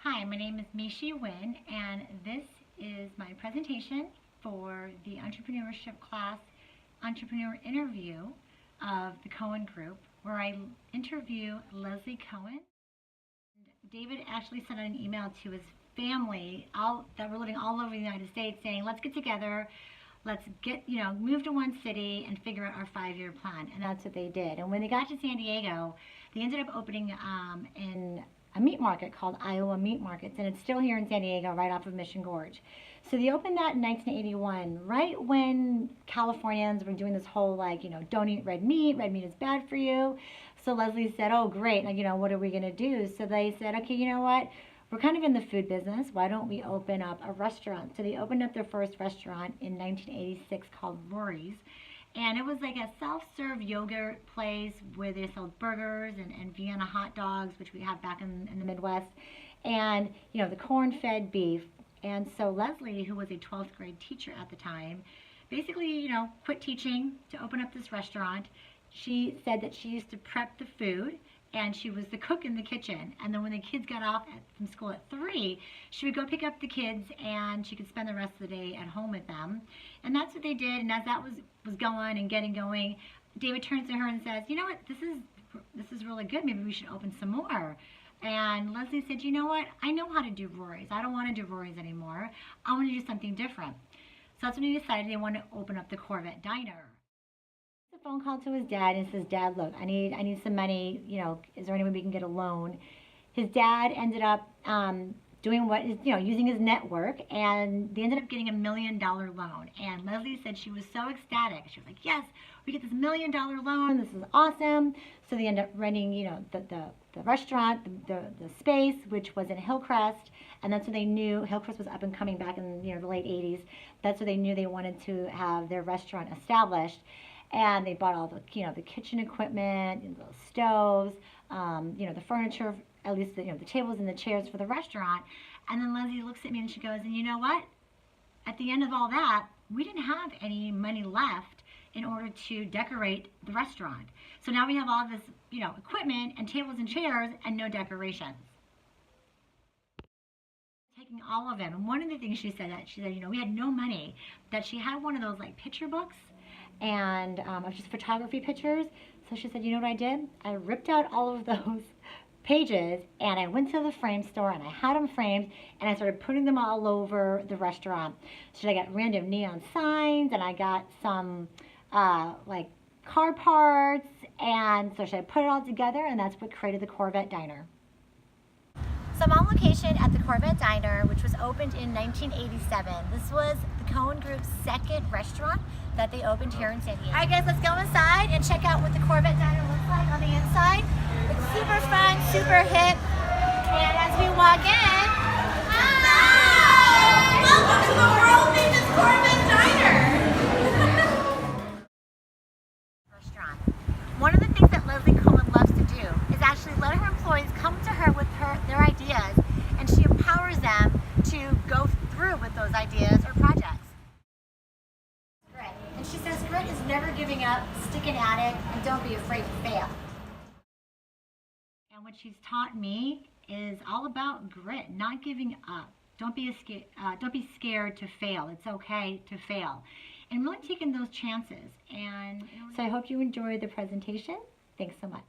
Hi, my name is Meeshie Nguyen, and this is my presentation for the entrepreneurship class entrepreneur interview of the Cohn Group, where I interview Lesley Cohn. David actually sent out an email to his family that were living all over the United States saying, let's get together, let's move to one city and figure out our 5-year plan. And that's what they did. And when they got to San Diego, they ended up opening in a meat market called Iowa Meat Markets, and it's still here in San Diego, right off of Mission Gorge. So they opened that in 1981, right when Californians were doing this whole don't eat red meat is bad for you. So Lesley said, oh great, what are we gonna do? So they said, okay, you know what? We're kind of in the food business. Why don't we open up a restaurant? So they opened up their first restaurant in 1986 called Rory's. And it was like a self-serve yogurt place where they sold burgers and Vienna hot dogs, which we have back in the Midwest, and the corn-fed beef. And so Lesley, who was a 12th grade teacher at the time, basically quit teaching to open up this restaurant. She said that she used to prep the food, and she was the cook in the kitchen. And then when the kids got off from school at 3, she would go pick up the kids, and she could spend the rest of the day at home with them. And that's what they did. And as that was going and getting going, David turns to her and says, you know what, this is really good. Maybe we should open some more. And Lesley said, you know what, I know how to do Rory's. I don't want to do Rory's anymore. I want to do something different. So that's when he decided they wanted to open up the Corvette Diner. A phone call to his dad and says, Dad, look, I need some money, is there any way we can get a loan? His dad ended up doing what is, using his network, and they ended up getting $1 million loan. And Lesley said she was so ecstatic. She was like, yes, we get this $1 million loan, this is awesome. So they ended up renting, the restaurant, the space, which was in Hillcrest, and that's when they knew Hillcrest was up and coming back in the late 80s. That's when they knew they wanted to have their restaurant established. And they bought all the the kitchen equipment, the stoves, the furniture, at least the tables and the chairs for the restaurant. And then Lesley looks at me and she goes, and you know what? At the end of all that, we didn't have any money left in order to decorate the restaurant. So now we have all this equipment and tables and chairs and no decorations. Taking all of them. And one of the things she said we had no money, that she had one of those picture books and of just photography pictures. So she said, you know what I did? I ripped out all of those pages and I went to the frame store and I had them framed and I started putting them all over the restaurant. So I got random neon signs and I got some car parts, and so I put it all together, and that's what created the Corvette Diner. So I'm on location at the Corvette Diner, which was opened in 1987. This was the Cohn Group's second restaurant that they opened here in San Diego. All right, guys, let's go inside and check out what the Corvette Diner looks like on the inside. It's super fun, super hip, and as we walk in, hi! Welcome to the world famous Corvette Diner! Restaurant. One of the things that Lesley Cohn loves to do is actually let her employees come to her with their ideas, and she empowers them to go through with those ideas or projects. Grit. And she says grit is never giving up, sticking at it, and don't be afraid to fail. And what she's taught me is all about grit, not giving up. Don't be scared to fail. It's okay to fail. And really taking those chances. And so I hope you enjoyed the presentation. Thanks so much.